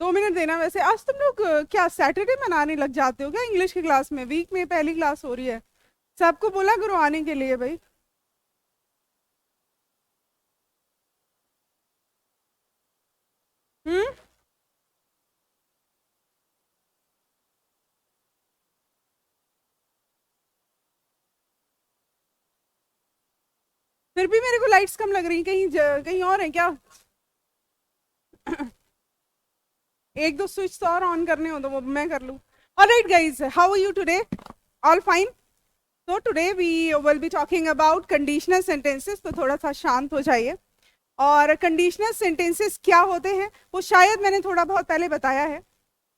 2 minute देना। वैसे आज तुम लोग क्या सैटरडे मनाने लग जाते हो क्या इंग्लिश की क्लास में? वीक में पहली क्लास हो रही है। सबको बोला करो आने के लिए भाई। हम्म। फिर भी मेरे को लाइट्स कम लग रही, कहीं कहीं और है क्या? एक दो स्विच तो और ऑन करने हो तो वो मैं कर लूँ। Alright guys, how are you today? All fine? तो today we will be talking about conditional sentences, तो थोड़ा सा शांत हो जाइए। और कंडीशनल सेंटेंसेस क्या होते हैं वो शायद मैंने थोड़ा बहुत पहले बताया है,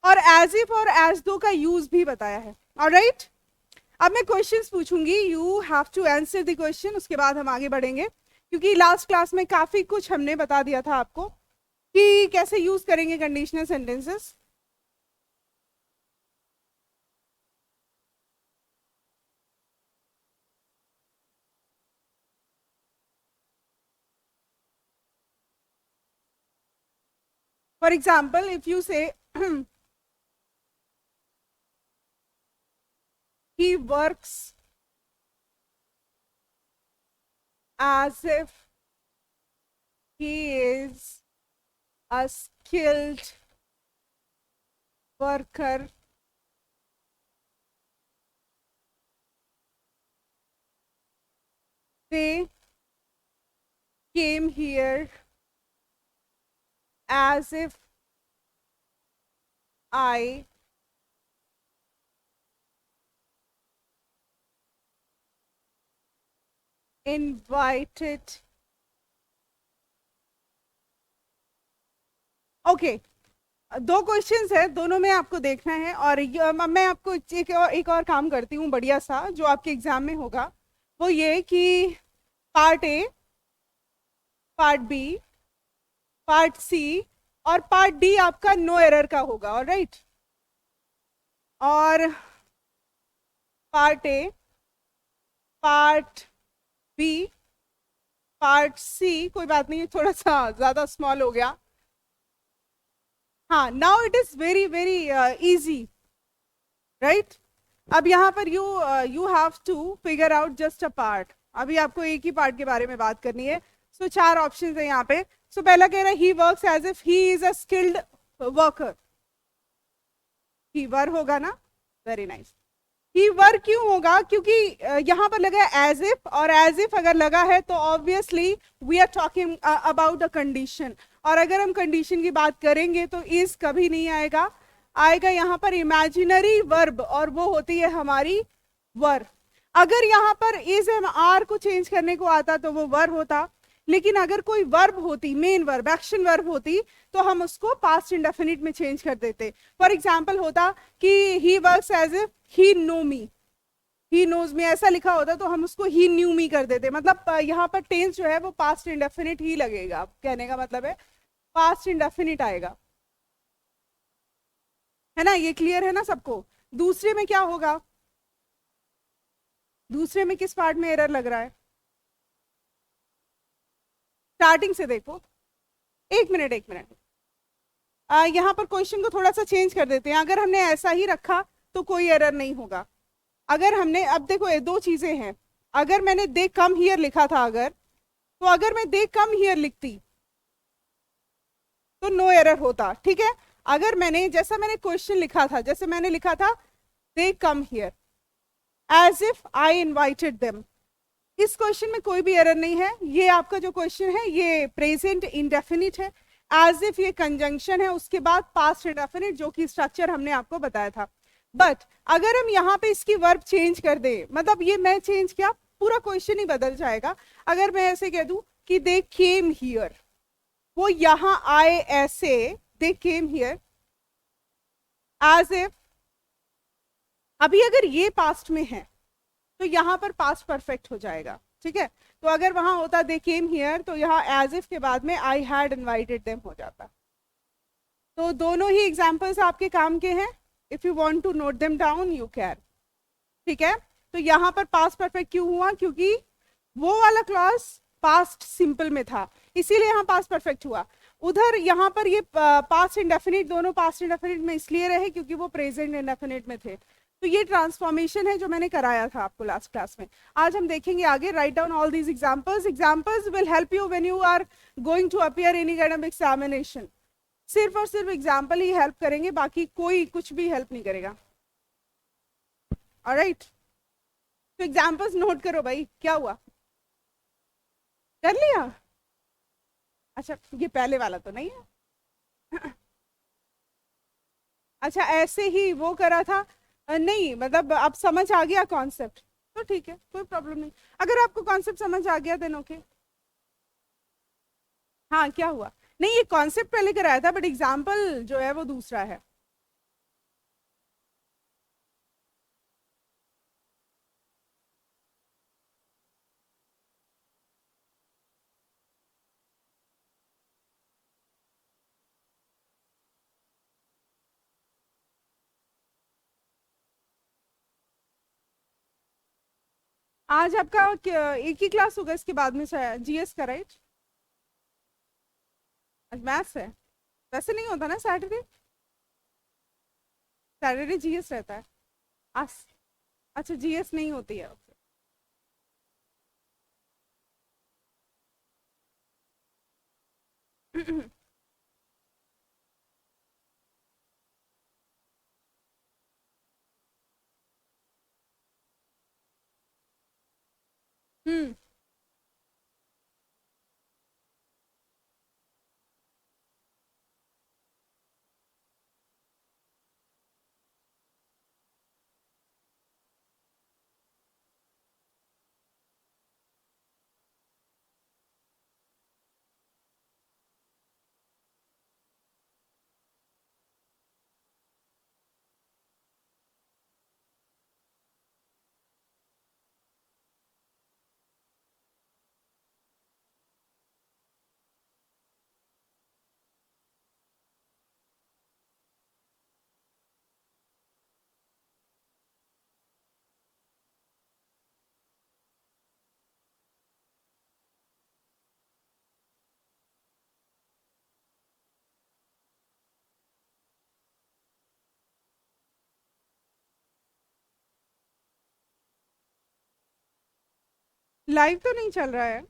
और एज इफ और एज दो का यूज भी बताया है। ऑलराइट, अब मैं क्वेश्चंस पूछूंगी, you have to answer the question, उसके बाद हम आगे बढ़ेंगे, क्योंकि लास्ट क्लास में काफी कुछ हमने बता दिया था आपको कि कैसे यूज करेंगे conditional sentences. For example if you से he works as if he is a skilled worker, they came here as if I invited. Okay, दो क्वेश्चंस है, दोनों में आपको देखना है, और मैं आपको एक और काम करती हूँ बढ़िया सा जो आपके एग्जाम में होगा, वो ये कि part A, part B, part C और पार्ट डी आपका नो एरर का होगा। ऑलराइट, और part A, part B, part C, कोई बात नहीं थोड़ा सा ज्यादा स्मॉल हो गया। हाँ, now it is very very easy, right? अब यहाँ पर you you have to figure out just a part. अभी आपको एक ही पार्ट के बारे में बात करनी है। सो चार ऑप्शन है यहाँ पे। सो पहला कह रहा है he works as if he is a skilled worker. He were होगा ना? Very nice. ही वर क्यों होगा? क्योंकि यहाँ पर लगा है एज इफ, और एज इफ अगर लगा है तो obviously we are talking about a condition, और अगर हम कंडीशन की बात करेंगे तो इज कभी नहीं आएगा। आएगा यहाँ पर इमेजिनरी वर्ब, और वो होती है हमारी वर। अगर यहाँ पर इज एम आर को चेंज करने को आता तो वो वर होता, लेकिन अगर कोई वर्ब होती, मेन वर्ब, एक्शन वर्ब होती, तो हम उसको पास्ट इंडेफिनिट में चेंज कर देते। फॉर एग्जाम्पल होता कि he works as if he know me, he knows में ऐसा लिखा होता तो हम उसको ही न्यू मी कर देते। मतलब यहाँ पर टेंस जो है वो पास्ट इंडेफिनिट ही लगेगा, कहने का मतलब है पास्ट इंडेफिनिट आएगा। है ना? ये क्लियर है ना सबको? दूसरे में क्या होगा? दूसरे में किस पार्ट में एरर लग रहा है? स्टार्टिंग से देखो। एक मिनट एक मिनट, यहाँ पर क्वेश्चन को थोड़ा सा चेंज कर देते हैं। अगर हमने ऐसा ही रखा तो कोई एरर नहीं होगा। अगर हमने, अब देखो ये दो चीजें हैं, अगर मैंने दे कम हियर लिखा था अगर, तो अगर मैं दे कम हियर लिखती तो नो एरर होता, ठीक है? अगर मैंने, जैसा मैंने क्वेश्चन लिखा था, जैसे मैंने लिखा था they come here as if I invited them, इस क्वेश्चन में कोई भी एरर नहीं है। ये आपका जो क्वेश्चन है ये प्रेजेंट इंडेफिनिट है। एज इफ ये कंजंक्शन है, उसके बाद पास्ट इंडेफिनिट, जो कि स्ट्रक्चर हमने आपको बताया था। बट अगर हम यहाँ पे इसकी वर्ब चेंज कर दें, मतलब ये मैं चेंज किया, पूरा क्वेश्चन ही बदल जाएगा। अगर मैं ऐसे कह दूं कि दे केम हियर, वो यहाँ आए ऐसे, दे केम हियर एज इफ, अभी अगर ये पास्ट में है तो यहाँ पर पास्ट परफेक्ट हो जाएगा, ठीक है? तो अगर वहां होता दे केम हियर, तो यहाँ एज इफ के बाद में आई हैड इनवाइटेड देम हो जाता। तो दोनों ही एग्जांपल्स आपके काम के हैं। If you want to note them down you can, ठीक है? तो यहाँ पर पास्ट परफेक्ट क्यों हुआ? क्योंकि वो वाला क्लॉज पास्ट सिंपल में था, इसीलिए यहाँ पास्ट परफेक्ट हुआ। उधर यहाँ पर ये पास्ट इंडेफिनिट, दोनों पास्ट इंडेफिनिट में इसलिए रहे क्योंकि वो प्रेजेंट इंडेफिनिट में थे। तो ये ट्रांसफॉर्मेशन है जो मैंने कराया था आपको लास्ट क्लास में। आज हम देखेंगे आगे। Write down all these examples. Examples will help you when you are going to appear any kind of examination. सिर्फ और सिर्फ एग्जाम्पल ही हेल्प करेंगे, बाकी कोई कुछ भी हेल्प नहीं करेगा। ऑलराइट, तो एग्जाम्पल्स नोट करो भाई। क्या हुआ, कर लिया? अच्छा, ये पहले वाला तो नहीं है? अच्छा, ऐसे ही वो करा था? नहीं, मतलब अब समझ आ गया कॉन्सेप्ट तो ठीक है, कोई प्रॉब्लम नहीं। अगर आपको कॉन्सेप्ट समझ आ गया देन ओके। हाँ, क्या हुआ? नहीं, ये कॉन्सेप्ट पहले कराया था बट एग्जाम्पल जो है वो दूसरा है। आज आपका एक ही क्लास होगा इसके बाद में जीएस का, राइट? आज मैथ्स है। वैसे नहीं होता ना सैटरडे? सैटरडे जीएस रहता है। आज अच्छा, जीएस नहीं होती है। हम्म। लाइव तो नहीं चल रहा है?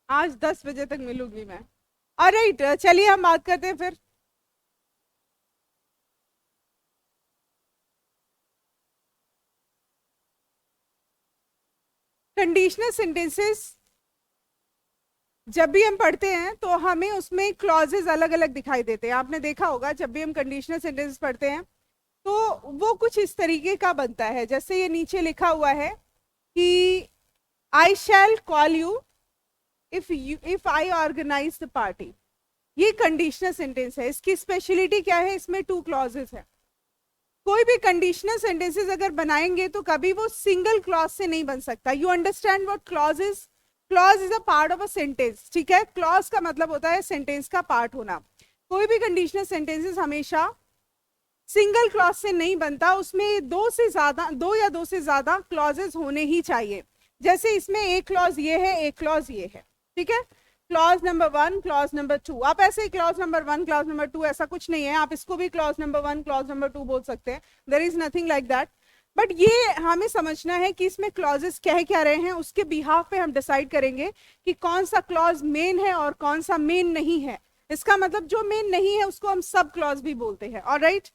आज 10 बजे तक मिलूंगी मैं। ऑलराइट, चलिए हम बात करते हैं फिर। कंडीशनल सेंटेंसेस जब भी हम पढ़ते हैं तो हमें उसमें क्लॉजेस अलग अलग दिखाई देते हैं। आपने देखा होगा जब भी हम कंडीशनल सेंटेंसेस पढ़ते हैं तो वो कुछ इस तरीके का बनता है, जैसे ये नीचे लिखा हुआ है कि I shall call you if I organise the party. ये कंडीशनल सेंटेंस है। इसकी स्पेशलिटी क्या है? इसमें 2 क्लॉजेस है। कोई भी कंडीशनल सेंटेंसेस अगर बनाएंगे तो कभी वो सिंगल क्लॉज से नहीं बन सकता। You understand what clause is? Clause is a part of a sentence, ठीक है? क्लॉज का मतलब होता है सेंटेंस का पार्ट होना। कोई भी कंडीशनल सेंटेंसेस हमेशा सिंगल क्लॉज से नहीं बनता, उसमें दो या दो से ज्यादा क्लॉजेस होने ही चाहिए। जैसे इसमें एक क्लॉज ये है, एक क्लॉज ये है, ठीक है? Clause number 1, clause number 2। आप ऐसे क्लॉज नंबर 1, क्लॉज नंबर 2 ऐसा कुछ नहीं है। आप इसको भी क्लॉज नंबर 1, क्लॉज नंबर 2 बोल सकते हैं। There is nothing like that. But ये हमें समझना है कि इसमें क्लॉजेस कह क्या रहे हैं, उसके बिहाफ पे हम डिसाइड करेंगे कि कौन सा क्लॉज मेन है और कौन सा मेन नहीं है। इसका मतलब जो मेन नहीं है उसको हम सब क्लॉज भी बोलते हैं। ऑलराइट,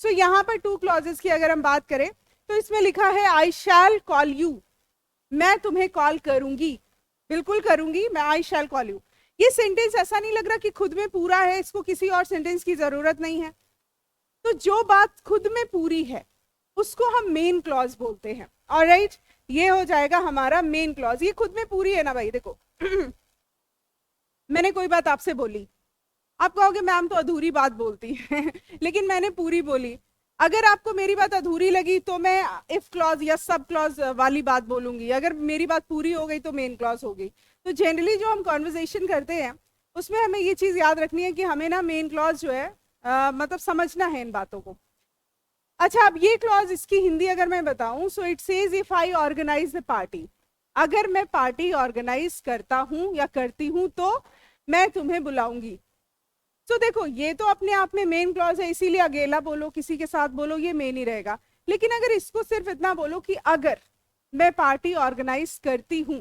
सो यहाँ पर 2 क्लॉजेस की अगर हम बात करें तो इसमें लिखा है आई शैल कॉल यू, मैं तुम्हें कॉल करूंगी, बिल्कुल करूंगी मैं। आई शैल कॉल यू, ये सेंटेंस ऐसा नहीं लग रहा कि खुद में पूरा है, इसको किसी और सेंटेंस की जरूरत नहीं है। तो जो बात खुद में पूरी है उसको हम मेन क्लॉज बोलते हैं। ऑलराइट, ये हो जाएगा हमारा मेन क्लॉज। ये खुद में पूरी है ना भाई? देखो मैंने कोई बात आपसे बोली, आप कहोगे मैम तो अधूरी बात बोलती है लेकिन मैंने पूरी बोली। अगर आपको मेरी बात अधूरी लगी तो मैं इफ क्लॉज या सब क्लॉज वाली बात बोलूंगी। अगर मेरी बात पूरी हो गई तो मेन क्लॉज हो गई। तो जनरली जो हम कॉन्वर्जेशन करते हैं उसमें हमें ये चीज याद रखनी है कि हमें ना मेन क्लॉज जो है मतलब समझना है इन बातों को। अच्छा, अब ये क्लॉज इसकी हिंदी अगर मैं बताऊं, so it says if I organise the party, अगर मैं पार्टी ऑर्गेनाइज करता हूं या करती हूं तो मैं तुम्हें बुलाऊंगी। तो देखो ये तो अपने आप में मेन क्लॉज है, इसीलिए अकेला बोलो किसी के साथ बोलो ये मेन ही रहेगा। लेकिन अगर इसको सिर्फ इतना बोलो कि अगर मैं पार्टी ऑर्गेनाइज करती हूं,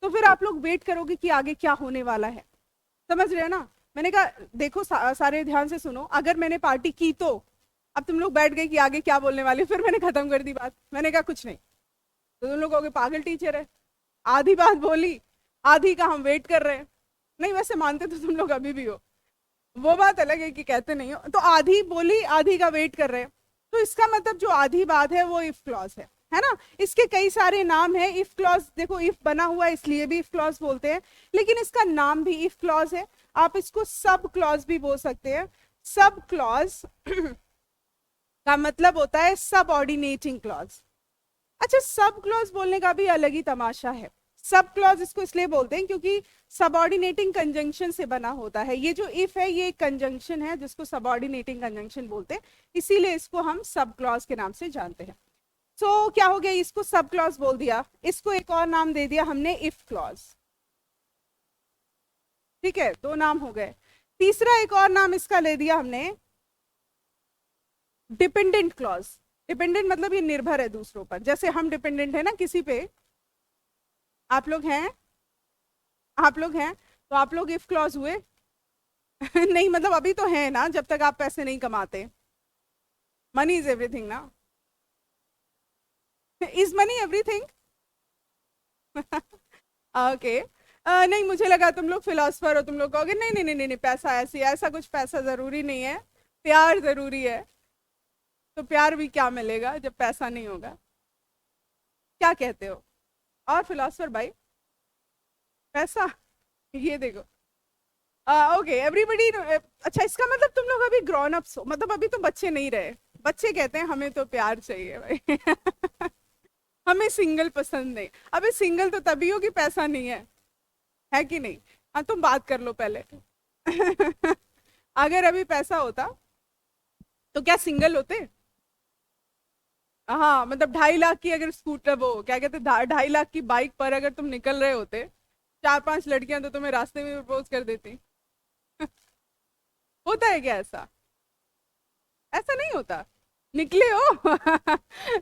तो फिर आप लोग वेट करोगे कि आगे क्या होने वाला है। समझ रहे हो ना? मैंने कहा देखो सारे ध्यान से सुनो, अगर मैंने पार्टी की तो, अब तुम लोग बैठ गए कि आगे क्या बोलने वाले, फिर मैंने खत्म कर दी बात, मैंने कहा कुछ नहीं, तो तुम लोग कहोगे पागल टीचर है, आधी बात बोली, आधी का हम वेट कर रहे हैं। नहीं, वैसे मानते तो तुम लोग अभी भी हो, वो बात अलग है कि कहते नहीं हो। तो आधी बोली आधी का वेट कर रहे हैं, तो इसका मतलब जो आधी बात है वो इफ क्लॉज है ना? इसके कई सारे नाम है इफ क्लॉज, देखो इफ बना हुआ है इसलिए भी इफ क्लॉज बोलते हैं, लेकिन इसका नाम भी इफ क्लॉज है। आप इसको सब क्लॉज भी बोल सकते हैं। सब क्लॉज का मतलब होता है सबऑर्डिनेटिंग क्लॉज। अच्छा, सब क्लॉज बोलने का भी अलग ही तमाशा है। सब क्लॉज इसको इसलिए बोलते हैं क्योंकि सबऑर्डिनेटिंग कंजंक्शन से बना होता है। ये जो इफ है ये एक कंजंक्शन है जिसको सबऑर्डिनेटिंग कंजंक्शन बोलते हैं, इसीलिए इसको हम सब क्लॉज के नाम से जानते हैं। सो क्या हो गया, इसको सब क्लॉज बोल दिया, इसको एक और नाम दे दिया हमने इफ क्लॉज। ठीक है, दो नाम हो गए। तीसरा एक और नाम इसका ले दिया हमने डिपेंडेंट क्लॉज। डिपेंडेंट मतलब ये निर्भर है दूसरों पर, जैसे हम डिपेंडेंट है ना किसी पे, आप लोग हैं, आप लोग हैं, तो आप लोग इफ क्लॉज हुए। नहीं मतलब अभी तो है ना, जब तक आप पैसे नहीं कमाते। मनी इज एवरीथिंग ना? Is money everything? ओके। नहीं, मुझे लगा तुम लोग फिलोसफर हो, तुम लोग कहोगे नहीं नहीं नहीं नहीं नहीं, पैसा ऐसी, ऐसा कुछ पैसा जरूरी नहीं है, प्यार जरूरी है। तो प्यार भी क्या मिलेगा जब पैसा नहीं होगा? क्या कहते हो? और फिलोसफर भाई, पैसा, ये देखो। Okay everybody. अच्छा, इसका मतलब तुम लोग अभी ग्रोन अप्स हो, मतलब अभी तो बच्चे नहीं रहे। बच्चे कहते हैं हमें तो प्यार चाहिए भाई। हमें सिंगल पसंद नहीं। अबे सिंगल तो तभी हो कि पैसा नहीं है कि नहीं? हाँ, तुम बात कर लो पहले। अगर अभी पैसा होता तो क्या सिंगल होते? हाँ, मतलब 2.5 लाख की अगर स्कूटर, वो क्या कहते, 2.5 लाख की बाइक पर अगर तुम निकल रहे होते, 4-5 लड़कियां तो तुम्हें रास्ते में प्रपोज कर देती। होता है क्या ऐसा? ऐसा नहीं होता। निकले हो?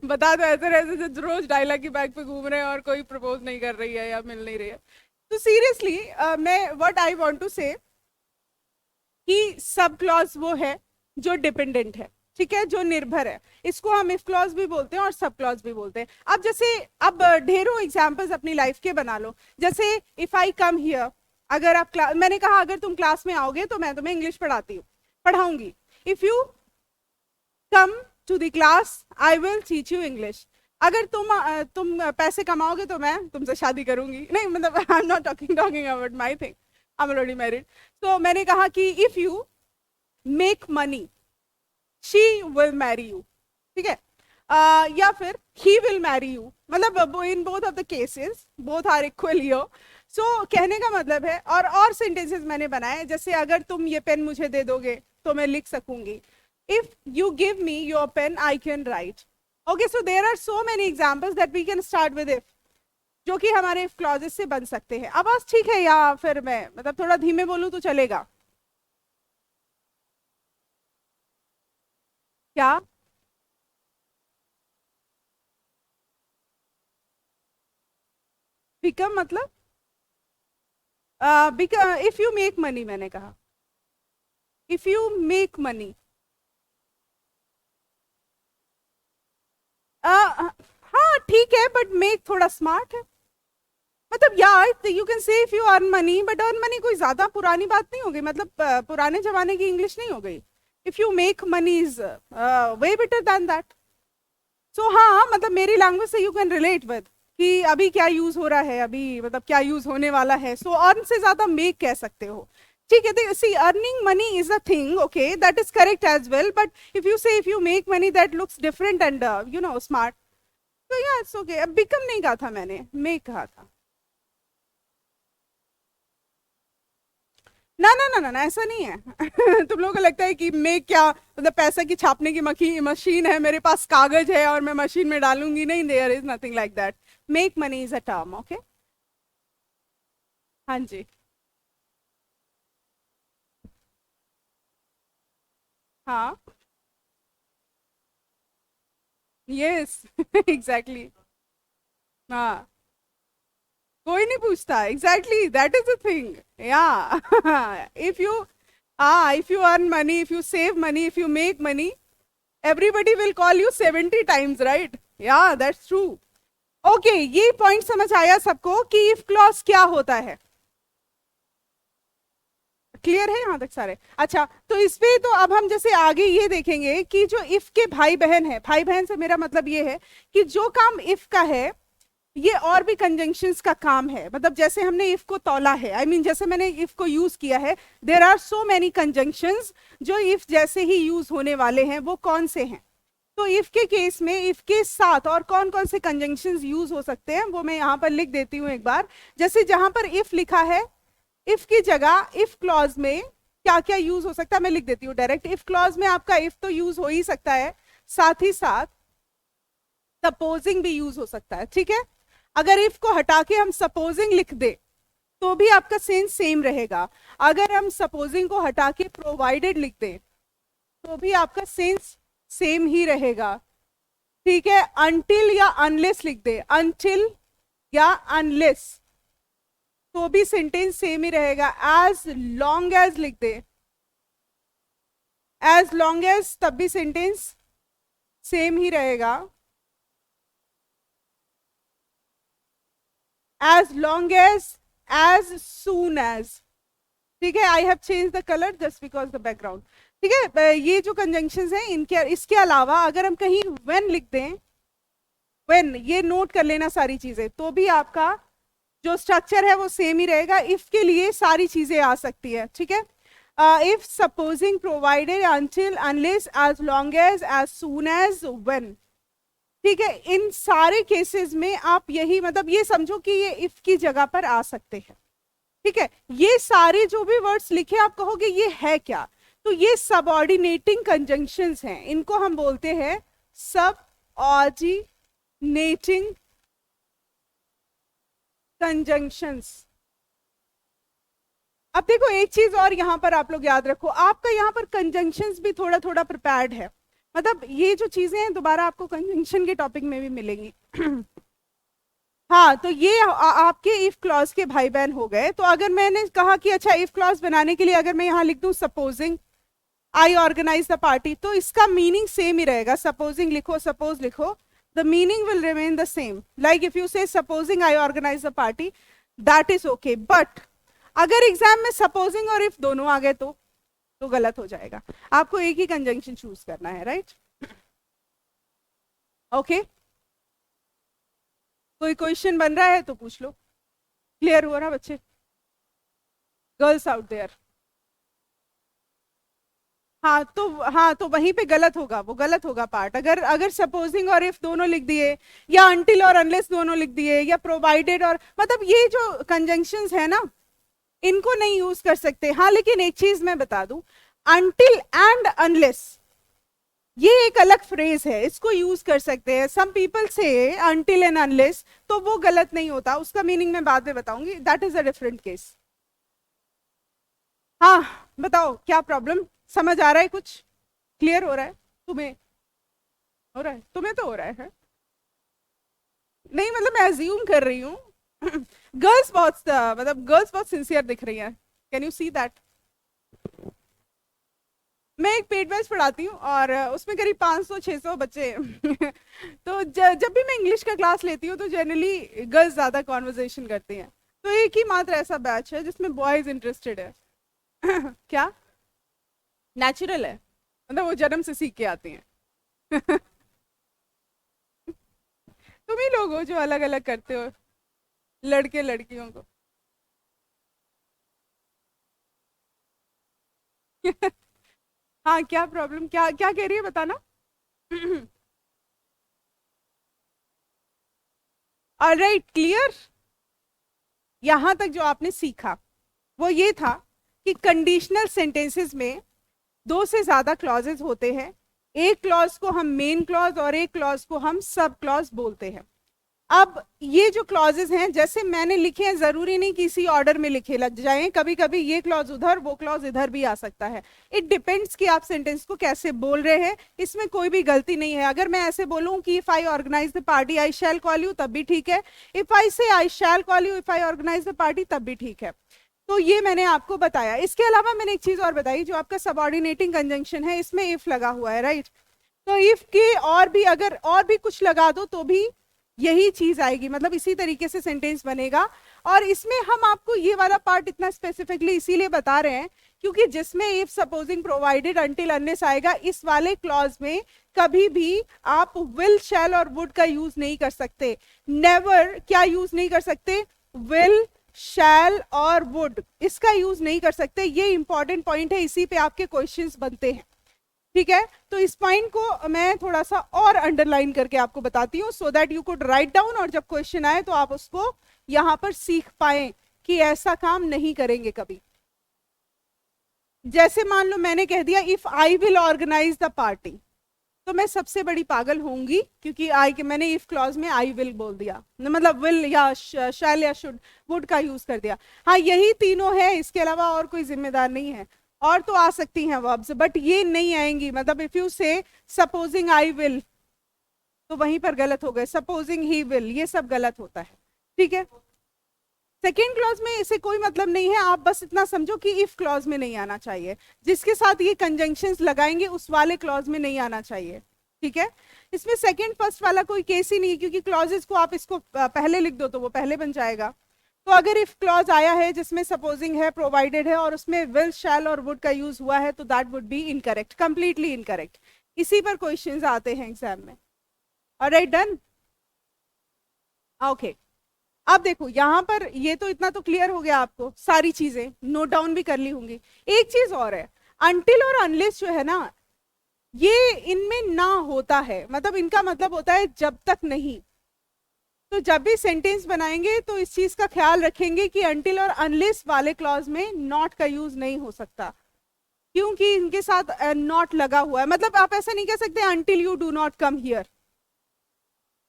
बता दो ऐसे ऐसे जो रोज 2.5 लाख की बाइक पे घूम रहे हैं और कोई प्रपोज नहीं कर रही है या मिल नहीं रही है। तो सीरियसली मैं व्हाट आई वांट टू से कि सब क्लॉज वो है जो डिपेंडेंट है, ठीक है, जो निर्भर है, इसको हम इफ क्लॉज भी बोलते हैं और सब क्लॉज भी बोलते हैं। अब जैसे, अब ढेरों एग्जांपल्स अपनी लाइफ के बना लो। जैसे इफ आई कम हियर, अगर आप मैंने कहा अगर तुम क्लास में आओगे तो मैं तुम्हें इंग्लिश पढ़ाऊंगी। If you come to the class I will teach you English. अगर तुम पैसे कमाओगे तो मैं तुमसे शादी करूंगी। नहीं मतलब I am not talking about my thing, I am already married. तो मैंने कहा कि if you make money she will marry you, ठीक है, या फिर ही विल मैरी यू, मतलब in both of the cases both are equal here. So कहने का मतलब है, और सेंटेंसेस मैंने बनाए, जैसे अगर तुम ये पेन मुझे दे दोगे तो मैं लिख सकूंगी। If you give me your pen I can write. Okay, so there are so many examples that we can start with if, जो कि हमारे इफ क्लॉजेस से बन सकते हैं। आवाज ठीक है या फिर मैं मतलब थोड़ा धीमे बोलूं तो चलेगा क्या? बिकम मतलब इफ यू मेक मनी, मैंने कहा इफ यू मेक मनी। हाँ ठीक है, बट मेक थोड़ा स्मार्ट है। मतलब यार you can say if you earn money, but earn money कोई ज्यादा पुरानी बात नहीं हो गई, मतलब पुराने जमाने की इंग्लिश नहीं हो गई। If you make money is way better than that. So हाँ, मतलब मेरी लैंग्वेज से यू कैन रिलेट विद कि अभी क्या यूज हो रहा है, अभी मतलब क्या यूज होने वाला है। सो अर्न से ज्यादा मेक कह सकते हो। ठीक है, see earning money is a thing, okay, that is correct as well, but if you say if you make money that looks different and you know smart. तो या इट्स ओके। अब बिकम नहीं कहा था मैंने, मेक कहा था। ना ना ना ना ना, ऐसा नहीं है। तुम लोगों को लगता है कि मैं क्या मतलब पैसा की छापने की मशीन है, मेरे पास कागज है और मैं मशीन में डालूंगी, नहीं, there is nothing like that. Make money is a term, okay. हाँ जी। हाँ। यस। एग्जैक्टली। हाँ, कोई नहीं पूछता, exactly that is the thing. या इफ यू, हाँ, if you earn money, if you save money, if you make money, everybody will call you 70 times, right? Yeah, that's true. Okay, ये point समझ आया सबको कि इफ क्लॉज क्या होता है? क्लियर है यहां तक सारे? अच्छा, तो इस पे तो अब हम जैसे आगे ये देखेंगे कि जो इफ के भाई बहन है, भाई बहन से मेरा मतलब ये है कि जो काम इफ का है ये और भी कंजंक्शंस का काम है। मतलब जैसे हमने इफ को तौला है, आई मीन जैसे मैंने इफ को यूज किया है, there are so many conjunctions जो इफ जैसे ही यूज होने वाले हैं। वो कौन से हैं? तो इफ के केस में इफ के साथ और कौन कौन से कंजंक्शंस यूज हो सकते हैं वो मैं यहाँ पर लिख देती हूँ एक बार। जैसे जहां पर इफ लिखा है, इफ की जगह इफ क्लॉज में क्या क्या यूज हो सकता है मैं लिख देती हूँ डायरेक्ट। इफ क्लॉज में आपका इफ तो यूज हो ही सकता है, साथ ही साथ सपोजिंग भी यूज हो सकता है, ठीक है। अगर इफ को हटा के हम सपोजिंग लिख दे तो भी आपका सेंस सेम रहेगा। अगर हम सपोजिंग को हटा के प्रोवाइडेड लिख दें तो भी आपका सेंस सेम ही रहेगा, ठीक है। अनटिल या अनलेस लिख दे, अनटिल या अनलेस, तो भी सेंटेंस सेम ही रहेगा। एज लॉन्ग एज लिख दे, एज लॉन्ग एज, तब भी सेंटेंस सेम ही रहेगा। As long as soon as, ठीक है। I have change the colour just because the background, ठीक है। ये जो कंजंक्शंस हैं इनके, इसके अलावा अगर हम कहीं व्हेन लिख दें, व्हेन, ये नोट कर लेना सारी चीजें, तो भी आपका जो स्ट्रक्चर है वो सेम ही रहेगा। इफ के लिए सारी चीजें आ सकती है, ठीक है। If, supposing, provided, until, unless, as long as soon as, when, ठीक है। इन सारे केसेस में आप यही मतलब ये समझो कि ये इफ की जगह पर आ सकते हैं, ठीक है। ये सारे जो भी वर्ड्स लिखे आप कहोगे ये है क्या? तो ये सबऑर्डिनेटिंग कंजंक्शंस हैं, इनको हम बोलते हैं सब ऑर्डिनेटिंग कंजंक्शंस। अब देखो एक चीज और यहां पर आप लोग याद रखो, आपका यहां पर कंजंक्शंस भी थोड़ा थोड़ा प्रिपेयर्ड है। मतलब ये जो चीजें हैं दोबारा आपको कंजंक्शन के टॉपिक में भी मिलेंगी। हाँ, तो ये आपके इफ क्लॉज के भाई बहन हो गए। तो अगर मैंने कहा कि अच्छा इफ क्लॉज बनाने के लिए अगर मैं यहाँ लिख दूं supposing I organise the party, तो इसका मीनिंग सेम ही रहेगा। सपोजिंग लिखो, सपोज लिखो, the meaning will remain the same. Like if you say supposing I organise the party, that is okay. But अगर एग्जाम में सपोजिंग और इफ दोनों आ गए तो गलत हो जाएगा। आपको एक ही कंजंक्शन चूज करना है, राइट? ओके, कोई क्वेश्चन बन रहा है तो पूछ लो। क्लियर हुआ ना बच्चे? गर्ल्स आउट देयर, हाँ तो वहीं पे गलत होगा, वो गलत होगा पार्ट। अगर अगर सपोजिंग और इफ दोनों लिख दिए, या अनटिल और अनलेस दोनों लिख दिए, या प्रोवाइडेड और, मतलब ये जो कंजंक्शंस है ना इनको नहीं यूज कर सकते। हाँ, लेकिन एक चीज मैं बता दूं, अनटिल एंड अनलेस ये एक अलग फ्रेज है, इसको यूज कर सकते हैं। सम पीपल से अनटिल एंड अनलेस, तो वो गलत नहीं होता, उसका मीनिंग मैं बाद में बताऊंगी, that is a different case. हाँ, बताओ क्या प्रॉब्लम? समझ आ रहा है कुछ? क्लियर हो रहा है तुम्हें? हो रहा है तुम्हें? तो हो रहा है। नहीं मतलब मैं अज्यूम कर रही हूँ। गर्ल्स बहुत मतलब गर्ल्स बहुत सिंसियर दिख रही हैं, कैन यू सी दैट? मैं एक पेड बैच पढ़ाती हूँ और उसमें करीब 500-600 बच्चे हैं। तो जब भी मैं इंग्लिश का क्लास लेती हूँ तो जनरली गर्ल्स ज़्यादा कॉन्वर्जेशन करती हैं। तो एक ही मात्र ऐसा बैच है जिसमें बॉयज इंटरेस्टेड है। क्या? नेचुरल है, मतलब वो जन्म से सीख के आती हैं। तुम ही लोग हो जो अलग अलग करते हो लड़के लड़कियों को। हाँ, क्या प्रॉब्लम, क्या क्या कह रही है बताना। Alright, clear. यहां तक जो आपने सीखा वो ये था कि कंडीशनल सेंटेंसेस में दो से ज्यादा क्लॉजेज होते हैं। एक क्लॉज को हम मेन क्लॉज और एक क्लॉज को हम सब क्लॉज बोलते हैं। अब ये जो क्लॉजेज हैं जैसे मैंने लिखे हैं, जरूरी नहीं कि इसी ऑर्डर में लिखे लग जाएं, कभी कभी ये क्लॉज उधर वो क्लॉज इधर भी आ सकता है। इट डिपेंड्स कि आप सेंटेंस को कैसे बोल रहे हैं, इसमें कोई भी गलती नहीं है। अगर मैं ऐसे बोलूं कि if I organise the party I shall call you, तब भी ठीक है। If I say I shall call you if I organise the party, तब भी ठीक है। तो ये मैंने आपको बताया। इसके अलावा मैंने एक चीज और बताई, जो आपका सबऑर्डिनेटिंग कंजंक्शन है इसमें इफ लगा हुआ है, राइट। तो इफ के और भी अगर और भी कुछ लगा दो तो भी यही चीज आएगी, मतलब इसी तरीके से सेंटेंस बनेगा। और इसमें हम आपको ये वाला पार्ट इतना स्पेसिफिकली इसीलिए बता रहे हैं क्योंकि जिसमें if supposing provided until unless आएगा, इस वाले क्लॉज में कभी भी आप विल शैल और वुड का यूज नहीं कर सकते। नेवर क्या यूज नहीं कर सकते? विल शैल और वुड, इसका यूज नहीं कर सकते। ये इंपॉर्टेंट पॉइंट है, इसी पे आपके क्वेश्चंस बनते हैं, ठीक है। तो इस पॉइंट को मैं थोड़ा सा और अंडरलाइन करके आपको बताती हूँ so that you could write down, और जब क्वेश्चन आए तो आप उसको यहां पर सीख पाए कि ऐसा काम नहीं करेंगे कभी। जैसे मान लो मैंने कह दिया if I will organise the party, तो मैं सबसे बड़ी पागल होंगी क्योंकि आई के मैंने इफ क्लॉज में आई विल बोल दिया, मतलब विल या शैल या शुड वुड का यूज कर दिया। हाँ यही तीनों है, इसके अलावा और कोई जिम्मेदार नहीं है। और तो आ सकती हैं वर्ब्स, बट ये नहीं आएंगी। मतलब if you say supposing I will, तो वहीं पर गलत हो गए। सपोजिंग ही विल, ये सब गलत होता है, ठीक है। सेकेंड क्लॉज में इसे कोई मतलब नहीं है, आप बस इतना समझो कि इफ क्लॉज में नहीं आना चाहिए, जिसके साथ ये कंजंक्शंस लगाएंगे उस वाले क्लॉज में नहीं आना चाहिए, ठीक है। इसमें सेकेंड फर्स्ट वाला कोई केस ही नहीं है क्योंकि क्लॉजेस को आप इसको पहले लिख दो तो वो पहले बन जाएगा। तो अगर इफ क्लॉज आया है जिसमें सपोजिंग है, प्रोवाइडेड है और उसमें विल शैल और वुड का यूज हुआ है, तो that would be incorrect, completely incorrect. इसी पर क्वेश्चंस आते हैं एग्जाम में। Alright, done, okay. अब देखो यहां पर ये तो इतना तो क्लियर हो गया, आपको सारी चीजें नोट डाउन भी कर ली होंगी। एक चीज और है, अनटिल और अनलेस जो है ना, ये इनमें ना होता है, मतलब इनका मतलब होता है जब तक नहीं। तो जब भी सेंटेंस बनाएंगे तो इस चीज का ख्याल रखेंगे कि अनटिल और अनलेस वाले क्लॉज में नॉट का यूज नहीं हो सकता, क्योंकि इनके साथ नॉट लगा हुआ है। मतलब आप ऐसा नहीं कह सकते until you do not come here,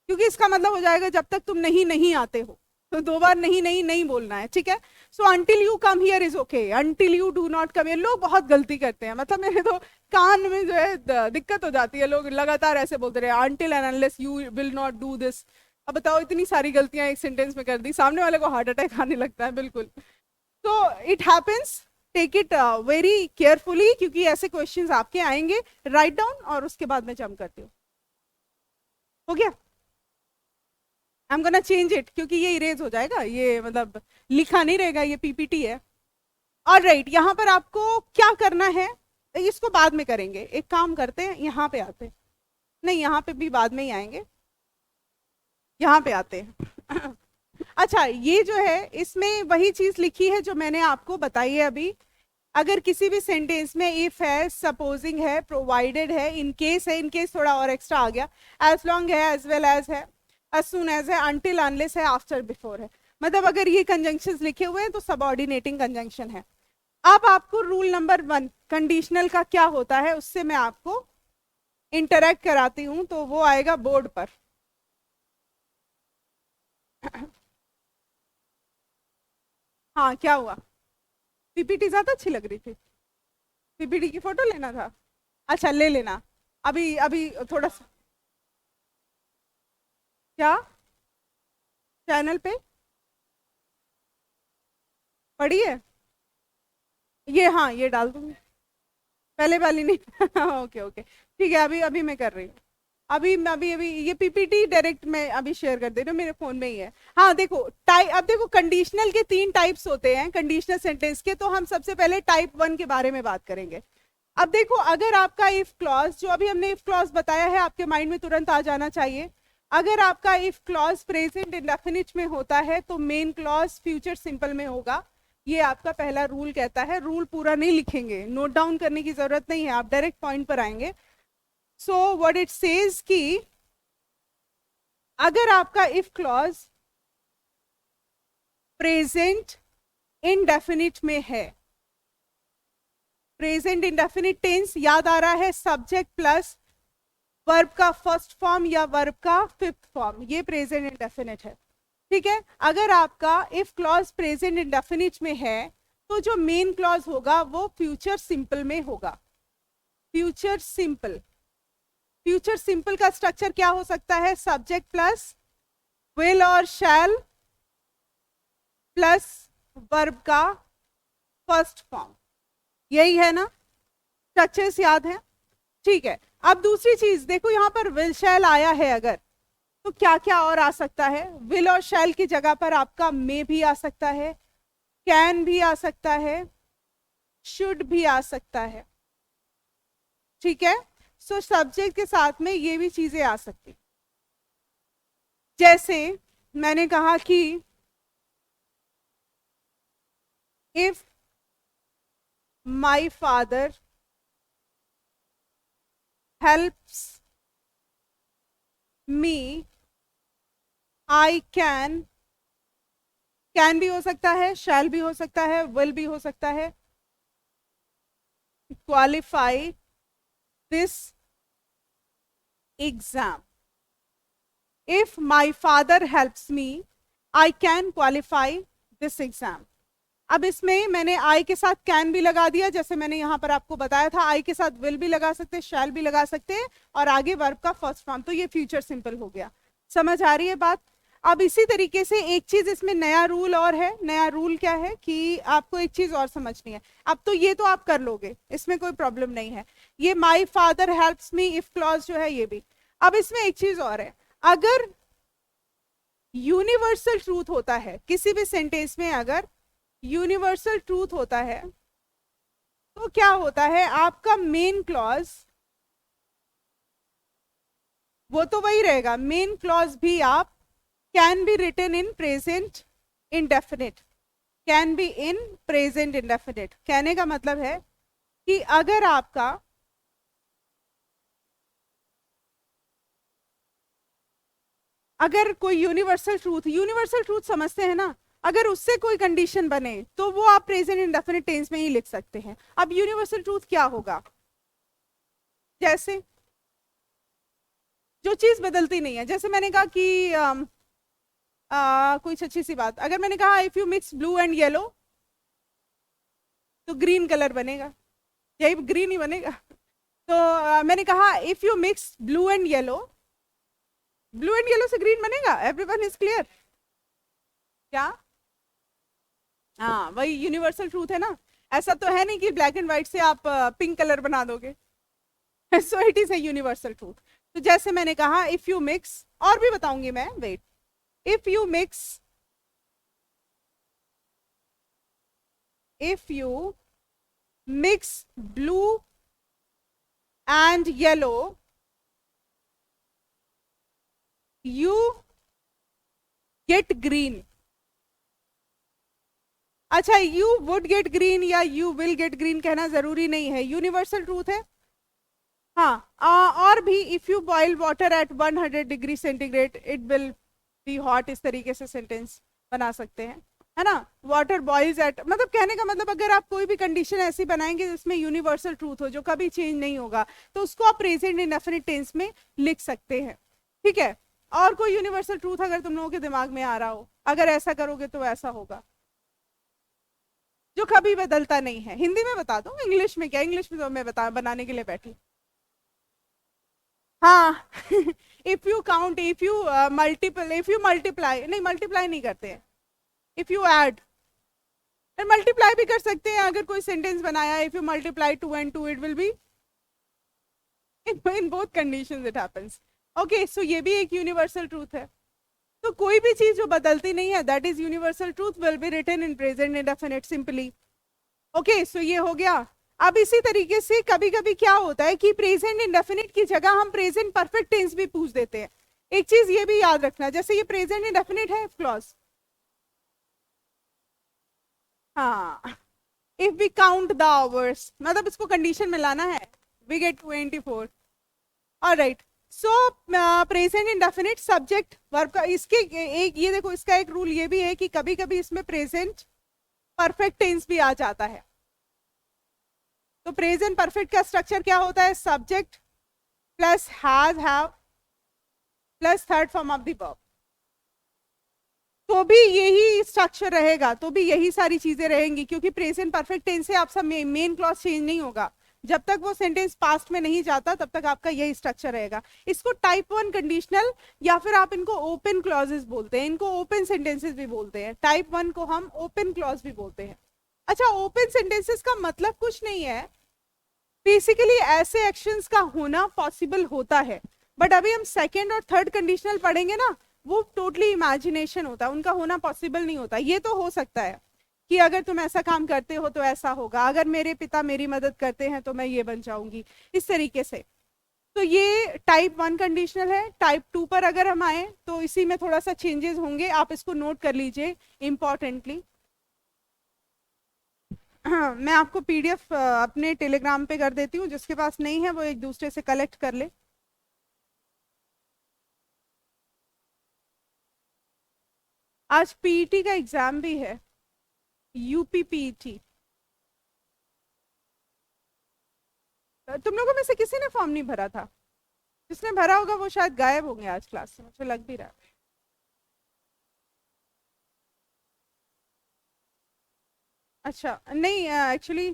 क्योंकि इसका मतलब हो जाएगा जब तक तुम नहीं नहीं आते हो। तो दो बार नहीं नहीं नहीं बोलना है, ठीक है। सो until you come here is okay, until you do not come here. लोग बहुत गलती करते हैं, मतलब मेरे तो कान में जो है दिक्कत हो जाती है, लोग लगातार ऐसे बोलते रहे until and unless you will not do this. अब बताओ, इतनी सारी गलतियां एक सेंटेंस में कर दी, सामने वाले को हार्ट अटैक आने लगता है, बिल्कुल। तो it happens, take it very carefully, क्योंकि ऐसे क्वेश्चंस आपके आएंगे। राइट डाउन और उसके बाद में जंप करती हूँ, हो गया। I am gonna change it क्योंकि ये इरेज हो जाएगा, ये मतलब लिखा नहीं रहेगा, ये पीपीटी है। और राइट, यहाँ पर आपको क्या करना है, इसको बाद में करेंगे। एक काम करते हैं, यहाँ पे आते हैं, नहीं यहाँ पे भी बाद में ही आएंगे, यहाँ पे आते हैं। अच्छा, ये जो है इसमें वही चीज लिखी है जो मैंने आपको बताई है अभी। अगर किसी भी सेंटेंस में इफ है, सपोजिंग है, प्रोवाइडेड है, इन केस है, इन केस थोड़ा और एक्स्ट्रा आ गया, एज लॉन्ग है, एज वेल एज है, as soon as है, until unless है, after before है। मतलब अगर ये कंजंक्शंस लिखे हुए हैं तो सबऑर्डिनेटिंग कंजंक्शन है। अब आपको रूल नंबर 1 कंडीशनल का क्या होता है उससे मैं आपको इंटरेक्ट कराती हूं, तो वो आएगा बोर्ड पर। हाँ, क्या हुआ? पीपीटी ज्यादा अच्छी लग रही थी, पीपीटी की फोटो लेना था? अच्छा, ले लेना। अभी अभी थोड़ा सा क्या चैनल पे पड़ी है ये? हाँ, ये डाल दूंगी, पहले वाली नहीं। ओके ओके, ठीक है, अभी अभी मैं कर रही हूँ। अभी अभी अभी ये पीपीटी डायरेक्ट मैं अभी शेयर कर दे रही हूँ, मेरे फोन में ही है। हाँ देखो, टाइप, अब देखो कंडीशनल के 3 टाइप्स होते हैं कंडीशनल सेंटेंस के, तो हम सबसे पहले टाइप 1 के बारे में बात करेंगे। अब देखो, अगर आपका इफ क्लॉज, जो अभी हमने इफ क्लॉज बताया है, आपके माइंड में तुरंत आ जाना चाहिए। अगर आपका इफ क्लॉज प्रेजेंट इंडेफिनिट में होता है तो मेन क्लॉज फ्यूचर सिंपल में होगा। ये आपका पहला रूल कहता है। रूल पूरा नहीं लिखेंगे, नोट डाउन करने की जरूरत नहीं है, आप डायरेक्ट पॉइंट पर आएंगे। सो व्हाट इट सेज कि अगर आपका इफ क्लॉज प्रेजेंट इंडेफिनिट में है प्रेजेंट इंडेफिनिट टेंस याद आ रहा है, सब्जेक्ट प्लस वर्ब का फर्स्ट फॉर्म या वर्ब का फिफ्थ फॉर्म, ये प्रेजेंट इंडेफिनिट है। ठीक है, अगर आपका इफ क्लॉज प्रेजेंट इंडेफिनिट में है तो जो मेन क्लॉज होगा वो फ्यूचर सिंपल में होगा। फ्यूचर सिंपल, फ्यूचर सिंपल का स्ट्रक्चर क्या हो सकता है, सब्जेक्ट प्लस विल और शैल प्लस वर्ब का फर्स्ट फॉर्म, यही है ना, स्ट्रक्चर्स याद है। ठीक है, अब दूसरी चीज देखो, यहां पर विल शैल आया है अगर, तो क्या क्या और आ सकता है, विल और शैल की जगह पर आपका मे भी आ सकता है, कैन भी आ सकता है, शुड भी आ सकता है। ठीक है, सो सब्जेक्ट के साथ में ये भी चीजें आ सकती, जैसे मैंने कहा कि if my father helps me I can, can भी हो सकता है, शैल भी हो सकता है, विल भी हो सकता है, qualify this exam. If my father helps me I can qualify this exam. अब इसमें मैंने आई के साथ कैन भी लगा दिया, जैसे मैंने यहां पर आपको बताया था, आई के साथ विल भी लगा सकते, शैल भी लगा सकते, और आगे वर्ब का फर्स्ट फॉर्म, तो ये फ्यूचर सिंपल हो गया। समझ आ रही है बात। अब इसी तरीके से एक चीज इसमें नया रूल और है, नया रूल क्या है कि आपको एक चीज और समझनी है। अब तो ये तो आप कर लोगे, इसमें कोई प्रॉब्लम नहीं है, ये my father helps me if clause जो है ये भी। अब इसमें एक चीज और है, अगर यूनिवर्सल ट्रूथ होता है किसी भी सेंटेंस में, अगर यूनिवर्सल ट्रूथ होता है तो क्या होता है, आपका मेन क्लॉज वो तो वही रहेगा, मेन क्लॉज भी आप can be written in present indefinite, can be in present indefinite. कहने का मतलब है कि अगर आपका अगर कोई यूनिवर्सल ट्रूथ समझते हैं ना, अगर उससे कोई कंडीशन बने तो वो आप प्रेजेंट इंडेफिनिट टेंस में ही लिख सकते हैं। अब यूनिवर्सल ट्रूथ क्या होगा, जैसे जो चीज बदलती नहीं है, जैसे मैंने कहा कि कुछ अच्छी सी बात, अगर मैंने कहा if you mix blue and yellow तो ग्रीन कलर बनेगा, यही ग्रीन ही बनेगा। तो मैंने कहा if you mix blue and yellow, blue and yellow से ग्रीन बनेगा, एवरीवन इज क्लियर क्या? हाँ, वही यूनिवर्सल ट्रूथ है ना। ऐसा तो है नहीं कि ब्लैक एंड व्हाइट से आप पिंक कलर बना दोगे, so it is a universal truth. तो जैसे मैंने कहा इफ यू मिक्स, और भी बताऊंगी मैं, wait, if you mix blue and yellow you get green. अच्छा, यू वुड गेट ग्रीन या यू विल गेट ग्रीन कहना जरूरी नहीं है, यूनिवर्सल ट्रूथ है। हाँ, और भी if you boil water at 100 degree centigrade it will be hot, इस तरीके से सेंटेंस बना सकते हैं, है ना। वाटर बॉइल्स एट, मतलब कहने का मतलब अगर आप कोई भी कंडीशन ऐसी बनाएंगे जिसमें यूनिवर्सल ट्रूथ हो जो कभी चेंज नहीं होगा, तो उसको आप प्रेजेंट इंडेफिनिट टेंस में लिख सकते हैं। ठीक है, और कोई यूनिवर्सल ट्रूथ अगर तुम लोगों के दिमाग में आ रहा हो, अगर ऐसा करोगे तो ऐसा होगा, जो कभी बदलता नहीं है। हिंदी में बता दो, इंग्लिश में क्या, इंग्लिश में तो मैं बनाने के लिए बैठी। हाँ if you count, if you multiply, नहीं मल्टीप्लाई नहीं करते हैं, इफ यू ऐड, मल्टीप्लाई भी कर सकते हैं। अगर कोई सेंटेंस बनाया if you multiply 2 and 2 it will be, in both conditions it happens. Okay, so ये भी एक यूनिवर्सल ट्रूथ है। तो कोई भी चीज जो बदलती नहीं है, that is universal truth, will be written in present indefinite simply. Okay, so ये हो गया। अब इसी तरीके से कभी कभी क्या होता है कि प्रेजेंट इंडेफिनिट की जगह हम प्रेजेंट परफेक्ट टेंस भी पूछ देते हैं। एक चीज ये भी याद रखना, जैसे ये प्रेजेंट इंडेफिनिट है क्लॉज, हाँ, if we count the hours, मतलब इसको कंडीशन में लाना है, we get 24। Alright, so present indefinite subject verb का, इसके एक ये देखो, इसका एक रूल ये भी है कि कभी कभी इसमें प्रेजेंट परफेक्ट टेंस भी आ जाता है। तो प्रेजेंट परफेक्ट का स्ट्रक्चर क्या होता है? Subject plus have plus third form of the verb. तो भी यही स्ट्रक्चर रहेगा, तो भी यही सारी चीजें रहेंगी, क्योंकि प्रेजेंट परफेक्ट टेंस से आपका मेन क्लॉज चेंज नहीं होगा। जब तक वो सेंटेंस पास्ट में नहीं जाता तब तक आपका यही स्ट्रक्चर रहेगा। इसको टाइप 1 कंडीशनल या फिर आप इनको ओपन क्लॉजेस बोलते हैं, इनको ओपन सेंटेंसेस भी बोलते हैं। टाइप 1 को हम ओपन क्लॉज भी बोलते हैं। अच्छा, ओपन सेंटेंसेस का मतलब कुछ नहीं है, बेसिकली ऐसे एक्शंस का होना पॉसिबल होता है, बट अभी हम सेकेंड और थर्ड कंडीशनल पढ़ेंगे ना, वो टोटली इमेजिनेशन होता है, उनका होना पॉसिबल नहीं होता। ये तो हो सकता है कि अगर तुम ऐसा काम करते हो तो ऐसा होगा, अगर मेरे पिता मेरी मदद करते हैं तो मैं ये बन जाऊंगी, इस तरीके से। तो ये टाइप 1 कंडीशनल है। टाइप 2 पर अगर हम आए तो इसी में थोड़ा सा चेंजेस होंगे, आप इसको नोट कर लीजिए इंपॉर्टेंटली। हाँ, मैं आपको पीडीएफ अपने टेलीग्राम पे कर देती हूँ, जिसके पास नहीं है वो एक दूसरे से कलेक्ट कर ले। आज पीईटी का एग्जाम भी है, यूपी पीईटी। तुम लोगों में से किसी ने फॉर्म नहीं भरा था? जिसने भरा होगा वो शायद गायब होंगे आज क्लास से, मुझे लग भी रहा है। अच्छा, नहीं एक्चुअली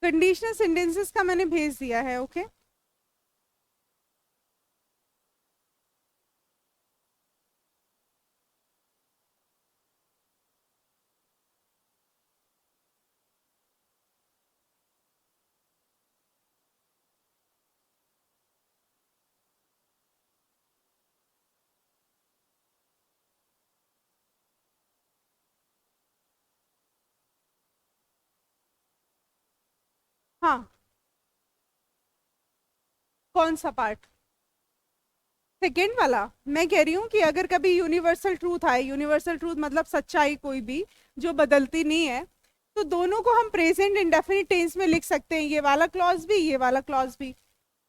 कंडीशनल सेंटेंसेस का मैंने भेज दिया है, ओके। हाँ, कौन सा पार्ट? सेकेंड वाला। मैं कह रही हूँ कि अगर कभी यूनिवर्सल ट्रूथ आए, यूनिवर्सल ट्रूथ मतलब सच्चाई कोई भी जो बदलती नहीं है, तो दोनों को हम प्रेजेंट इंडेफिनिट टेंस में लिख सकते हैं, ये वाला क्लॉज भी, ये वाला क्लॉज भी।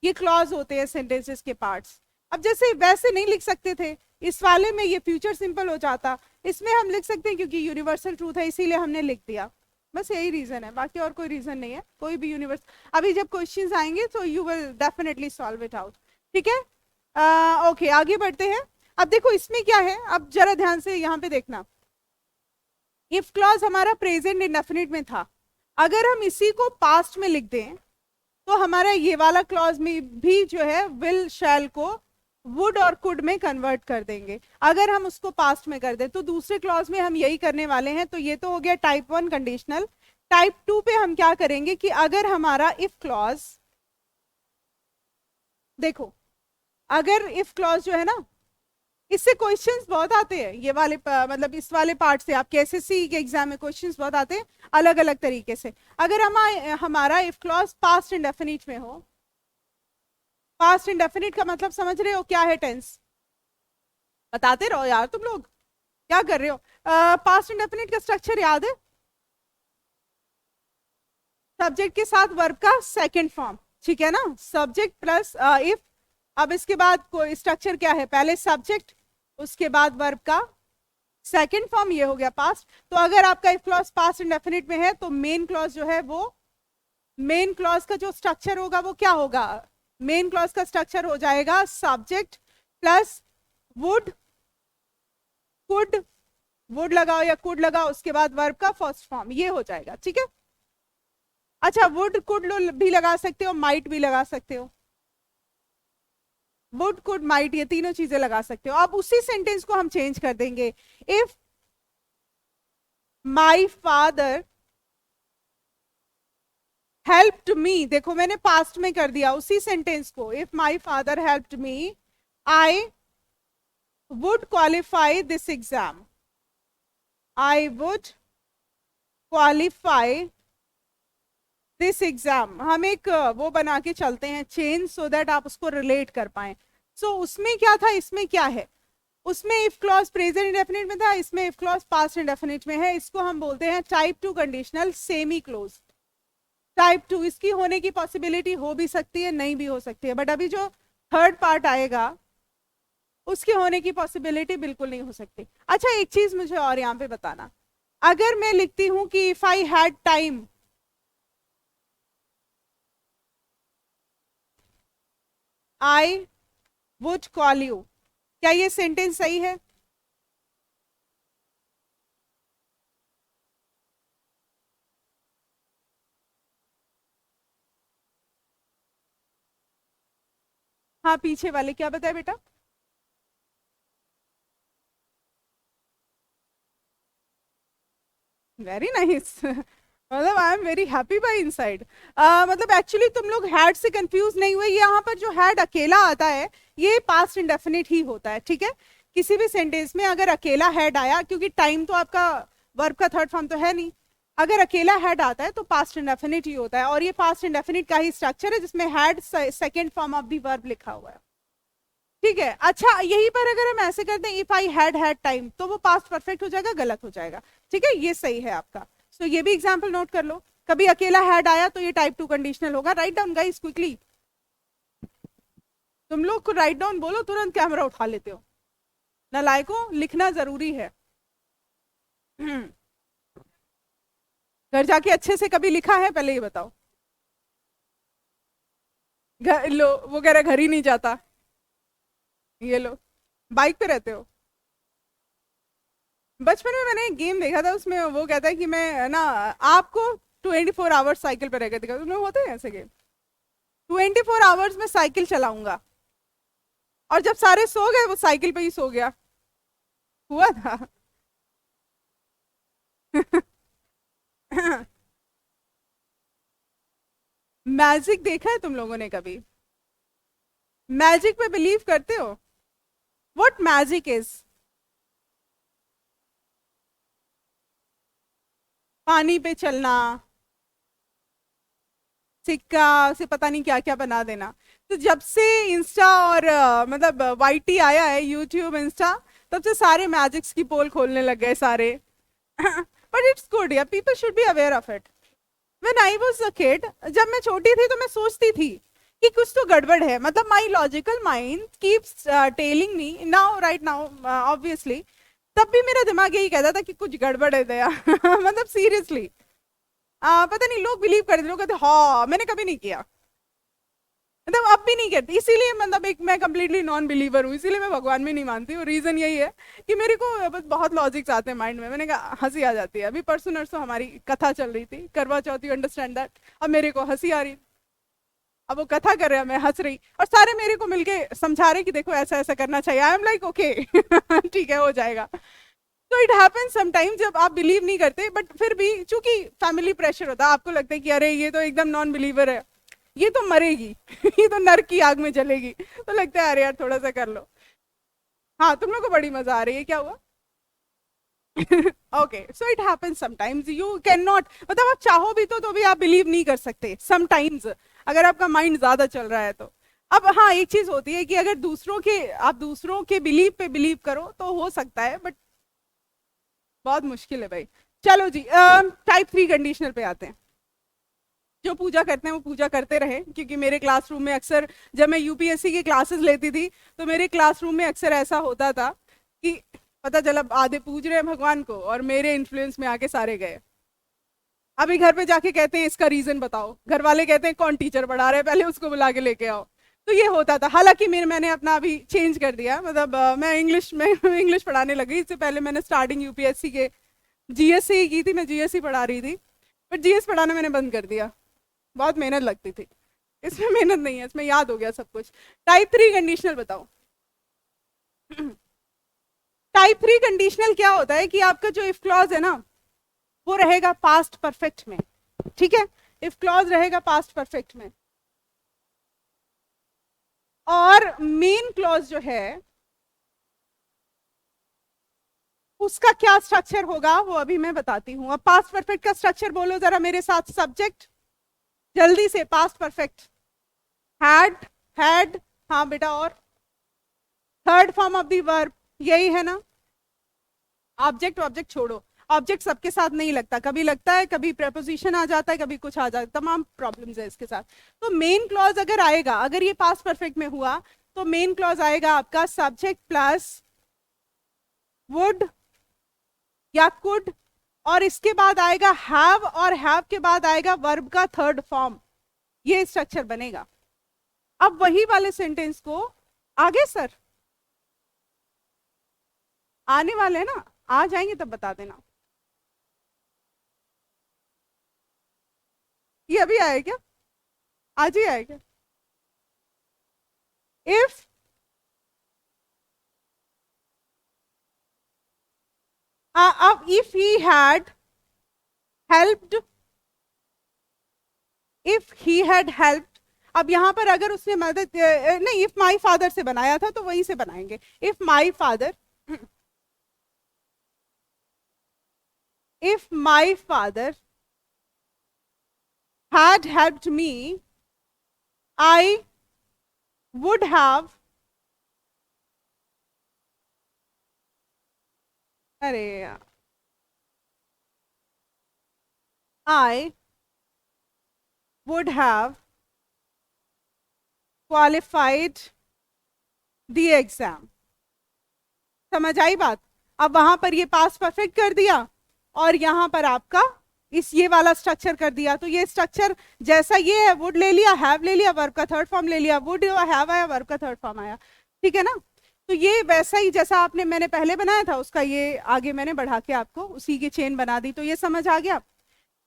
ये क्लॉज होते हैं सेंटेंसेस के पार्ट्स। अब जैसे वैसे नहीं लिख सकते थे, इस वाले में ये फ्यूचर सिंपल हो जाता, इसमें हम लिख सकते हैं क्योंकि यूनिवर्सल ट्रूथ है इसीलिए हमने लिख दिया। बस यही रीजन है, बाकी और कोई रीजन नहीं है। कोई भी यूनिवर्स, अभी जब क्वेश्चंस आएंगे तो you will definitely solve it out, ठीक है। ओके, आगे बढ़ते हैं। अब देखो इसमें क्या है, अब जरा ध्यान से यहाँ पे देखना। इफ क्लॉज हमारा प्रेजेंट इंडेफिनिट में था, अगर हम इसी को पास्ट में लिख दें तो हमारा ये वाला क्लॉज में भी जो है विल शैल को वुड और कुड में कन्वर्ट कर देंगे। अगर हम उसको पास्ट में कर दें तो दूसरे क्लॉज में हम यही करने वाले हैं। तो ये तो हो गया टाइप 1 कंडीशनल। टाइप 2 पे हम क्या करेंगे कि अगर हमारा इफ क्लॉज, देखो अगर इफ क्लॉज जो है ना, इससे क्वेश्चंस बहुत आते हैं, ये वाले मतलब इस वाले पार्ट से आपके एसएससी के एग्जाम में क्वेश्चंस बहुत आते हैं अलग अलग तरीके से। अगर हमारा इफ क्लॉज पास्ट इंडेफिनिट में हो, पास्ट इंडेफिनिट का मतलब समझ रहे हो क्या है? टेंस। बताते रहो यार, तुम लोग क्या कर रहे हो? पास्ट इंडेफिनिट का स्ट्रक्चर याद है? सब्जेक्ट के साथ वर्ब का सेकंड फॉर्म, ठीक है ना, सब्जेक्ट प्लस इफ। अब इसके बाद कोई स्ट्रक्चर क्या है? पहले सब्जेक्ट, उसके बाद वर्ब का सेकंड फॉर्म, ये हो गया पास्ट। तो अगर आपका इफ क्लॉज पास्ट इंडेफिनिट में है तो मेन क्लॉज जो है वो, मेन क्लॉज का जो स्ट्रक्चर होगा वो क्या होगा? मेन क्लॉज का स्ट्रक्चर हो जाएगा subject plus would, could, would लगाओ या कुड लगाओ, उसके बाद वर्ब का फर्स्ट फॉर्म, ये हो जाएगा, ठीक है। अच्छा, वुड कुड भी लगा सकते हो, माइट भी लगा सकते हो। वुड कुड माइट, ये तीनों चीजें लगा सकते हो। अब उसी सेंटेंस को हम चेंज कर देंगे, इफ माई फादर हेल्प्ड मी, देखो मैंने पास्ट में कर दिया उसी सेंटेंस को, if my father helped me I would qualify this exam, I would qualify this exam. हम एक वो बना के चलते हैं चेन, सो दैट आप उसको रिलेट कर पाए। सो उसमें क्या था, इसमें क्या है, उसमें इफ क्लॉज प्रेजेंट इंडेफिनिट में था, इसमें इफ क्लॉज पास्ट इंडेफिनिट में है। इसको हम बोलते हैं type 2 conditional semi close. Type 2 इसकी होने की पॉसिबिलिटी हो भी सकती है, नहीं भी हो सकती है, बट अभी जो थर्ड पार्ट आएगा उसके होने की पॉसिबिलिटी बिल्कुल नहीं हो सकती। अच्छा एक चीज मुझे और यहाँ पे बताना, अगर मैं लिखती हूं कि if I had time, I would call you, क्या ये सेंटेंस सही है? हाँ पीछे वाले क्या बताए बेटा? वेरी नाइस मतलब I am very happy by inside. मतलब एक्चुअली तुम लोग हैड से कंफ्यूज नहीं हुए, यहाँ पर जो हैड अकेला आता है ये पास्ट इंडेफिनिट ही होता है, ठीक है। किसी भी सेंटेंस में अगर अकेला हैड आया, क्योंकि टाइम तो आपका वर्ब का थर्ड फॉर्म तो है नहीं, अगर अकेला हैड आता है तो पास्ट इंडेफिनिट ही होता है, और ये पास्ट इंडेफिनिट का ही स्ट्रक्चर है जिसमें had second form of the verb लिखा हुआ है, ठीक है। अच्छा यहीं पर अगर हम ऐसे करते हैं इफ आई हैड टाइम, तो वो पास्ट परफेक्ट हो जाएगा, गलत हो जाएगा, ठीक है, ये सही है आपका। सो ये भी एग्जाम्पल नोट कर लो, कभी अकेला हैड आया तो ये टाइप 2 कंडीशनल होगा। राइट डाउन गाइस क्विकली, तुम लोग को राइट डाउन बोलो तुरंत कैमरा उठा लेते हो, नालायकों लिखना जरूरी है। घर जाके अच्छे से कभी लिखा है पहले ये बताओ? घर लो, वो कह रहा घर ही नहीं जाता, ये लो बाइक पे रहते हो। बचपन में मैंने एक गेम देखा था, उसमें वो कहता है कि मैं ना आपको 24 आवर्स साइकिल पे रह के दिखा, तुम्हें होते हैं ऐसे गेम, 24 आवर्स में साइकिल चलाऊंगा, और जब सारे सो गए वो साइकिल पे ही सो गया, हुआ था। मैजिक देखा है तुम लोगों ने कभी? मैजिक पे बिलीव करते हो? What magic is? पानी पे चलना, सिक्का से पता नहीं क्या क्या बना देना। तो जब से इंस्टा और मतलब वाईटी आया है, यूट्यूब इंस्टा, तब से सारे मैजिक्स की पोल खोलने लग गए सारे। बट इट्स गुड, या people should be aware of it. When I was a kid, जब मैं छोटी थी तो मैं सोचती थी कि कुछ तो गड़बड़ है, मतलब my logical mind keeps telling me now, right now obviously, तब भी मेरा दिमाग यही कहता था कि कुछ गड़बड़ है दया। मतलब सीरियसली पता नहीं लोग बिलीव करते, लोग कहते हाँ, मैंने कभी नहीं किया, मतलब अब भी नहीं करती, इसीलिए मतलब एक मैं कंप्लीटली नॉन बिलीवर हूँ, इसीलिए मैं भगवान में नहीं मानती हूँ। रीजन यही है कि मेरे को बस बहुत लॉजिक्स आते हैं माइंड में, मैंने कहा हंसी आ जाती है। अभी परसों नरसों हमारी कथा चल रही थी, करवा चौथ, यू अंडरस्टैंड दैट, अब मेरे को हंसी आ रही, अब वो कथा कर रहे हैं, मैं हंस रही, और सारे मेरे को मिलके समझा रहे कि देखो ऐसा ऐसा करना चाहिए। आई एम लाइक ओके ठीक है, हो जाएगा। तो इट हैपन समटाइम्स जब आप बिलीव नहीं करते, बट फिर भी चूंकि फैमिली प्रेशर होता है, आपको लगता है कि अरे ये तो एकदम नॉन बिलीवर है, ये तो मरेगी ये तो नर्क की आग में जलेगी, तो लगता है अरे यार थोड़ा सा कर लो। हाँ तुम लोग को बड़ी मजा आ रही है, क्या हुआ? Okay, so it happens sometimes, you can not, मतलब आप चाहो भी तो भी आप बिलीव नहीं कर सकते समटाइम्स, अगर आपका माइंड ज्यादा चल रहा है तो। अब हाँ एक चीज होती है कि अगर आप दूसरों के बिलीव पे बिलीव करो तो हो सकता है, बट बहुत मुश्किल है भाई। चलो जी टाइप 3 कंडीशनल पे आते हैं। जो पूजा करते हैं वो पूजा करते रहे, क्योंकि मेरे क्लासरूम में अक्सर जब मैं यूपीएससी की क्लासेस लेती थी तो मेरे क्लासरूम में अक्सर ऐसा होता था कि पता चला आधे पूज रहे हैं भगवान को और मेरे इन्फ्लुएंस में आके सारे गए। अभी घर पे जाके कहते हैं इसका रीजन बताओ, घर वाले कहते हैं कौन टीचर पढ़ा रहे है, पहले उसको बुला के लेके आओ। तो ये होता था, हालांकि मैंने अपना अभी चेंज कर दिया, मतलब मैं इंग्लिश में इंग्लिश पढ़ाने लगी। इससे पहले मैंने स्टार्टिंग यूपीएससी के जीएस से ही की थी, मैं जीएस ही पढ़ा रही थी, बट जीएस पढ़ाना मैंने बंद कर दिया, बहुत मेहनत लगती थी। इसमें मेहनत नहीं है, इसमें याद हो गया सब कुछ। टाइप 3 कंडीशनल बताओ। टाइप 3 कंडीशनल क्या होता है कि आपका जो इफ क्लॉज है ना वो रहेगा पास्ट परफेक्ट में, ठीक है, इफ क्लॉज रहेगा पास्ट परफेक्ट में, और मेन क्लॉज जो है उसका क्या स्ट्रक्चर होगा वो अभी मैं बताती हूं। अब पास्ट परफेक्ट का स्ट्रक्चर बोलो जरा मेरे साथ, सब्जेक्ट जल्दी से, पास्ट परफेक्ट हैड, हैड, हाँ बेटा, और third form of the verb, यही है ना। ऑब्जेक्ट, ऑब्जेक्ट छोड़ो, ऑब्जेक्ट सबके साथ नहीं लगता, कभी लगता है, कभी प्रेपोजिशन आ जाता है, कभी कुछ आ जाता है, तमाम प्रॉब्लम्स है इसके साथ। तो मेन क्लॉज अगर आएगा, अगर ये पास्ट परफेक्ट में हुआ तो मेन क्लॉज आएगा आपका सब्जेक्ट प्लस वुड या कुड, और इसके बाद आएगा हैव, और हैव के बाद आएगा वर्ब का थर्ड फॉर्म, ये स्ट्रक्चर बनेगा। अब वही वाले सेंटेंस को आगे सर आने वाले हैं ना, आ जाएंगे तब बता देना। ये अभी आए क्या? आज ही आए क्या? इफ अब if he had helped, if he had helped, अब यहां पर अगर उसने मदद नहीं, इफ माई फादर से बनाया था तो वहीं से बनाएंगे। If my father, if my father had helped me, I would have, अरे यार, I would have qualified the exam। समझ आई बात? अब वहां पर ये पास परफेक्ट कर दिया और यहां पर आपका इस ये वाला स्ट्रक्चर कर दिया। तो ये स्ट्रक्चर जैसा ये है, वुड ले लिया, हैव ले लिया, वर्ब का थर्ड फॉर्म ले लिया, वुड हैव आया, वर्ब का थर्ड फॉर्म आया, ठीक है ना। तो ये वैसा ही जैसा आपने मैंने पहले बनाया था उसका ये आगे मैंने बढ़ा के आपको उसी की चेन बना दी। तो ये समझ आ गया।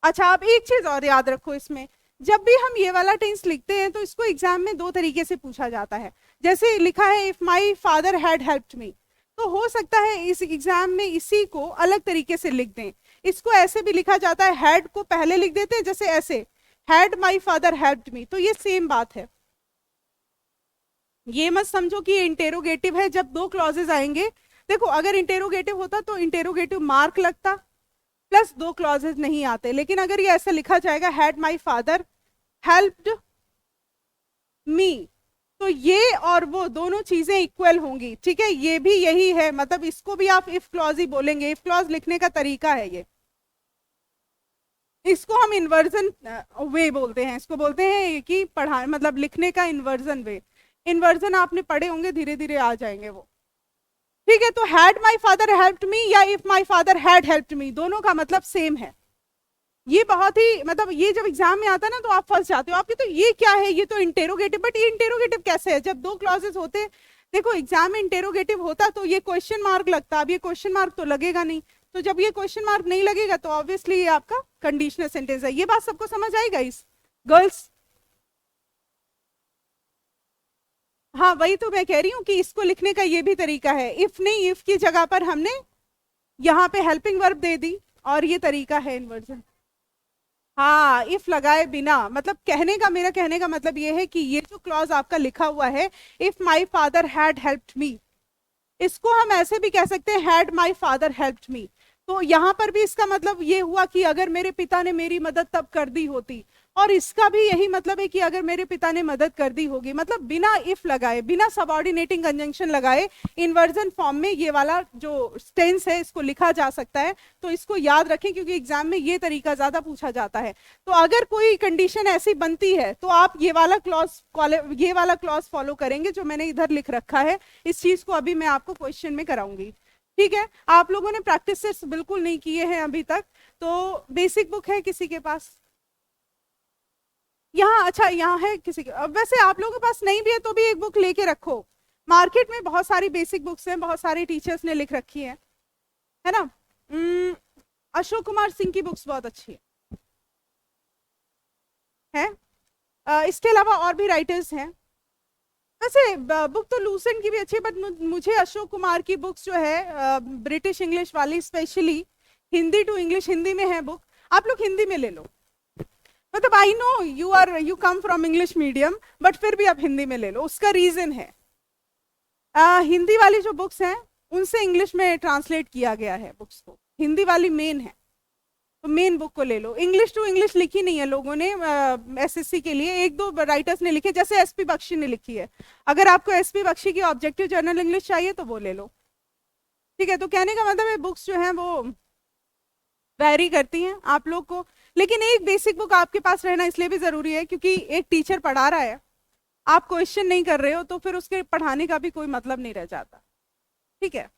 अच्छा, आप एक चीज और याद रखो इसमें, जब भी हम ये वाला टेंस लिखते हैं तो इसको एग्जाम में दो तरीके से पूछा जाता है। जैसे लिखा है if my father had helped मी, तो हो सकता है इस एग्जाम में इसी को अलग तरीके से लिख दें। इसको ऐसे भी लिखा जाता है, हैड को पहले लिख देते हैं, जैसे ऐसे हैड माई फादर हेल्प्ड मी, तो ये सेम बात है। ये मत समझो कि ये इंटेरोगेटिव है। जब दो क्लॉजेज आएंगे, देखो अगर इंटेरोगेटिव होता तो इंटेरोगेटिव मार्क लगता, प्लस दो क्लॉजेज नहीं आते। लेकिन अगर ये ऐसा लिखा जाएगा हैड माई फादर हेल्प्ड मी, तो ये और वो दोनों चीजें इक्वल होंगी, ठीक है। ये भी यही है, मतलब इसको भी आप इफ क्लॉज ही बोलेंगे। इफ क्लॉज लिखने का तरीका है ये, इसको हम इन्वर्जन वे बोलते हैं। इसको बोलते हैं कि पढ़ा मतलब लिखने का इन्वर्जन वे। इन्वर्जन आपने पढ़े होंगे, धीरे धीरे आ जाएंगे वो, ठीक है। तो had my father helped me या if my father had helped me, दोनों का मतलब सेम है। ये बहुत ही मतलब ये जब एग्जाम में आता है ना तो आप फंस जाते हो, आपके तो ये क्या है, ये तो इंटेरोगेटिव, बट ये इंटेरोगेटिव कैसे है जब दो क्लॉजेस होते। देखो एग्जाम में इंटेरोगेटिव होता तो ये क्वेश्चन मार्क लगता, अब ये क्वेश्चन मार्क तो लगेगा नहीं। तो जब ये क्वेश्चन मार्क नहीं लगेगा तो ऑब्वियसली ये आपका कंडीशनल सेंटेंस है। ये बात सबको समझ आएगा इस गर्ल्स? हाँ वही तो मैं कह रही हूँ कि इसको लिखने का ये भी तरीका है। इफ नहीं, इफ की जगह पर हमने यहाँ पे हेल्पिंग वर्ब दे दी और ये तरीका है इन्वर्जन। हाँ, इफ लगाए बिना, मतलब कहने का, मेरा कहने का मतलब ये है कि ये जो क्लॉज आपका लिखा हुआ है if my father had helped मी, इसको हम ऐसे भी कह सकते हैं हैड माई फादर हेल्प्ड मी। तो यहां पर भी इसका मतलब ये हुआ कि अगर मेरे पिता ने मेरी मदद तब कर दी होती, और इसका भी यही मतलब है कि अगर मेरे पिता ने मदद कर दी होगी, मतलब बिना इफ लगाए, बिना सबऑर्डिनेटिंग कंजंक्शन लगाए इन्वर्जन फॉर्म में ये वाला जो टेंस है इसको लिखा जा सकता है। तो इसको याद रखें क्योंकि एग्जाम में ये तरीका ज्यादा पूछा जाता है। तो अगर कोई कंडीशन ऐसी बनती है तो आप ये वाला क्लॉज फॉलो करेंगे जो मैंने इधर लिख रखा है। इस चीज को अभी मैं आपको क्वेश्चन में कराऊंगी, ठीक है। आप लोगों ने प्रैक्टिस सेट्स बिल्कुल नहीं किए हैं अभी तक, तो बेसिक बुक है किसी के पास यहाँ? अच्छा यहाँ है किसी के? वैसे आप लोगों के पास नहीं भी है तो भी एक बुक लेके रखो। मार्केट में बहुत सारी बेसिक बुक्स हैं, बहुत सारे टीचर्स ने लिख रखी है ना। अशोक कुमार सिंह की बुक्स बहुत अच्छी है? इसके अलावा और भी राइटर्स हैं। वैसे बुक तो लूसेंट की भी अच्छी है, बट मुझे अशोक कुमार की बुक्स जो है ब्रिटिश इंग्लिश वाली, specially Hindi to English, Hindi में है बुक, आप लोग हिंदी में ले लो। मतलब I know you come from English medium, but फिर भी आप हिंदी में ले लो। उसका रीजन है हिंदी वाली जो बुक्स हैं उनसे इंग्लिश में ट्रांसलेट किया गया है बुक्स को, हिंदी वाली मेन है, तो मेन बुक को ले लो। इंग्लिश टू इंग्लिश लिखी नहीं है लोगों ने एसएससी के लिए, एक दो राइटर्स ने लिखे, जैसे एसपी बख्शी ने लिखी है। अगर आपको एसपी बख्शी की ऑब्जेक्टिव जर्नल इंग्लिश चाहिए तो वो ले लो, ठीक है। तो कहने का मतलब है बुक्स जो हैं वो वैरी करती हैं आप लोग को, लेकिन एक बेसिक बुक आपके पास रहना इसलिए भी जरूरी है क्योंकि एक टीचर पढ़ा रहा है, आप क्वेश्चन नहीं कर रहे हो तो फिर उसके पढ़ाने का भी कोई मतलब नहीं रह जाता, ठीक है।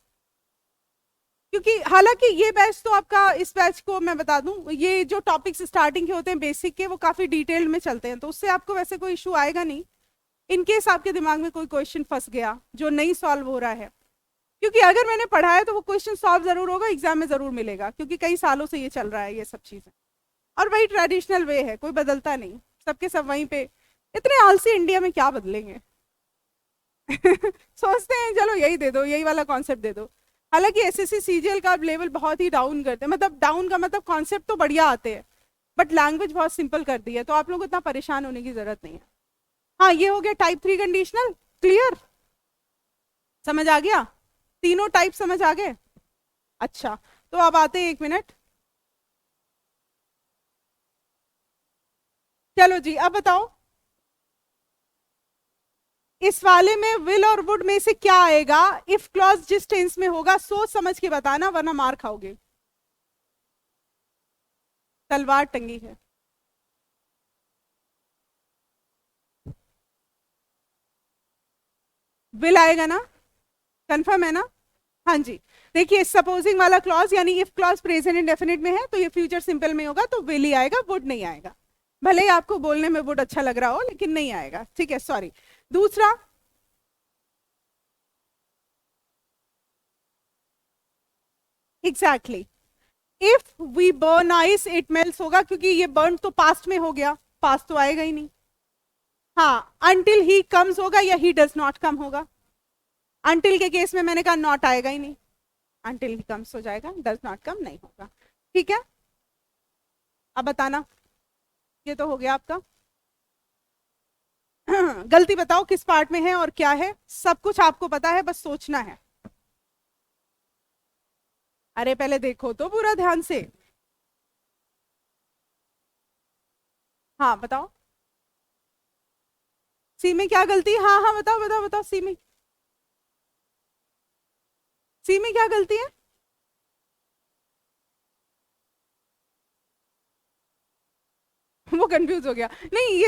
क्योंकि हालांकि ये बैच तो आपका, इस बैच को मैं बता दूं, ये जो टॉपिक्स स्टार्टिंग के होते हैं बेसिक के, वो काफी डिटेल में चलते हैं, तो उससे आपको वैसे कोई इशू आएगा नहीं। इन केस आपके दिमाग में कोई क्वेश्चन फंस गया जो नहीं सॉल्व हो रहा है, क्योंकि अगर मैंने पढ़ाया तो वो क्वेश्चन सॉल्व जरूर होगा, एग्जाम में जरूर मिलेगा, क्योंकि कई सालों से ये चल रहा है ये सब चीजें, और वही ट्रेडिशनल वे है, कोई बदलता नहीं, सबके सब वहीं पे। इतने आलसी इंडिया में क्या बदलेंगे सोचते हैं चलो यही दे दो, यही वाला कॉन्सेप्ट दे दो। हालांकि एसएससी सीजीएल का लेवल बहुत ही डाउन करते हैं, मतलब डाउन का मतलब कॉन्सेप्ट तो बढ़िया आते हैं बट लैंग्वेज बहुत सिंपल कर दी है, तो आप लोगों को इतना परेशान होने की जरूरत नहीं है। हाँ, ये हो गया टाइप 3 कंडीशनल, क्लियर, समझ आ गया, तीनों टाइप समझ आ गए। अच्छा, तो अब आते हैं, एक मिनट, चलो जी अब बताओ इस वाले में विल और वुड में से क्या आएगा। इफ क्लॉज जिस टेंस में होगा सोच समझ के बताना, वरना मार खाओगे। तलवार टंगी है, विल आएगा ना, कंफर्म है ना? हाँ जी, देखिए सपोजिंग वाला क्लॉज यानी इफ क्लॉज प्रेजेंट इंडेफिनिट में है तो ये फ्यूचर सिंपल में होगा, तो विल ही आएगा, वुड नहीं आएगा। भले ही आपको बोलने में वुड अच्छा लग रहा हो लेकिन नहीं आएगा, ठीक है, सॉरी। दूसरा, exactly, if we burn ice it melts होगा, क्योंकि ये बर्न तो पास्ट में हो गया, पास्ट तो आएगा ही नहीं। हाँ, अंटिल ही कम्स होगा या ही डज नॉट कम होगा। अंटिल के केस में मैंने कहा नॉट आएगा ही नहीं, अंटिल ही कम्स हो जाएगा, डज नॉट कम नहीं होगा, ठीक है। अब बताना, ये तो हो गया आपका गलती बताओ किस पार्ट में है और क्या है, सब कुछ आपको पता है, बस सोचना है। अरे पहले देखो तो पूरा ध्यान से, हाँ बताओ, सी में क्या गलती, हाँ हाँ बताओ बताओ बताओ, सी में, सी में क्या गलती है? वो कंफ्यूज हो गया, नहीं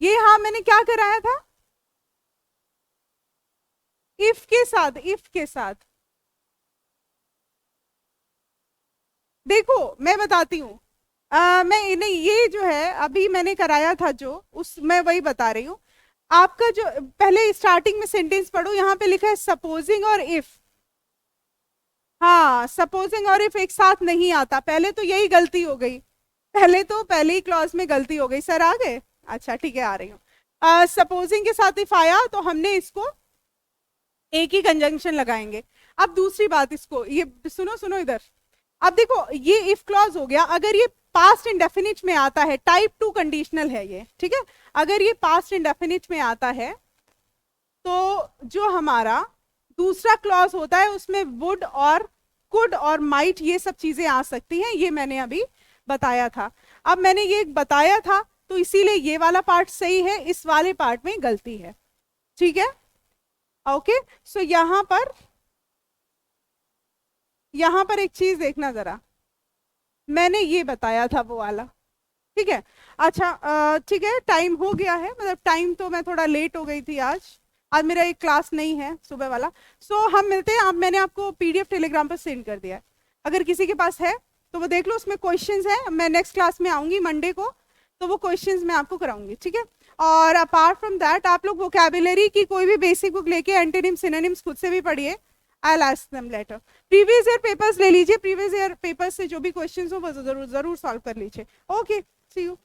ये हाँ मैंने क्या कराया था, इफ के साथ, इफ के साथ, देखो मैं बताती हूँ, मैं नहीं, ये जो है अभी मैंने कराया था जो, उस मैं वही बता रही हूँ। आपका जो पहले स्टार्टिंग में सेंटेंस पढ़ो, यहाँ पे लिखा है सपोजिंग और इफ, हाँ सपोजिंग और इफ एक साथ नहीं आता, पहले तो यही गलती हो गई, पहले तो पहले ही क्लॉज में गलती हो गई। सर आ गए, अच्छा ठीक है आ रही हूँ। सपोजिंग के साथ इफ आया तो हमने इसको एक ही कंजंक्शन लगाएंगे। अब दूसरी बात, इसको ये सुनो सुनो इधर, अब देखो ये इफ क्लॉज हो गया, अगर ये पास्ट इंडेफिनिट में आता है, टाइप 2 कंडीशनल है ये, ठीक है, अगर ये पास्ट इंडेफिनिट में आता है तो जो हमारा दूसरा क्लॉज होता है उसमें वुड और कुड और माइट ये सब चीजें आ सकती हैं, ये मैंने अभी बताया था। अब मैंने ये बताया था तो इसीलिए ये वाला पार्ट सही है, इस वाले पार्ट में गलती है, ठीक है, ओके। सो यहां पर एक चीज देखना जरा, मैंने ये बताया था वो वाला, ठीक है। अच्छा ठीक है, टाइम हो गया है, मतलब टाइम तो मैं थोड़ा लेट हो गई थी आज, आज मेरा एक क्लास नहीं है सुबह वाला। सो हम मिलते हैं, अब मैंने आपको पीडीएफ टेलीग्राम पर सेंड कर दिया है, अगर किसी के पास है तो वो देख लो, उसमें क्वेश्चंस है, मैं नेक्स्ट क्लास में आऊंगी मंडे को, तो वो क्वेश्चंस मैं आपको कराऊंगी, ठीक है। और अपार्ट फ्रॉम दैट आप लोग वोकैबुलरी की कोई भी बेसिक बुक लेके एंटोनिम सिनोनिम्स खुद से भी पढ़िए, I will ask them later. Previous year papers ले लीजिए, प्रीवियस ईयर पेपर्स से जो भी क्वेश्चंस हो वो जरूर जरूर सॉल्व कर लीजिए। Okay, see you.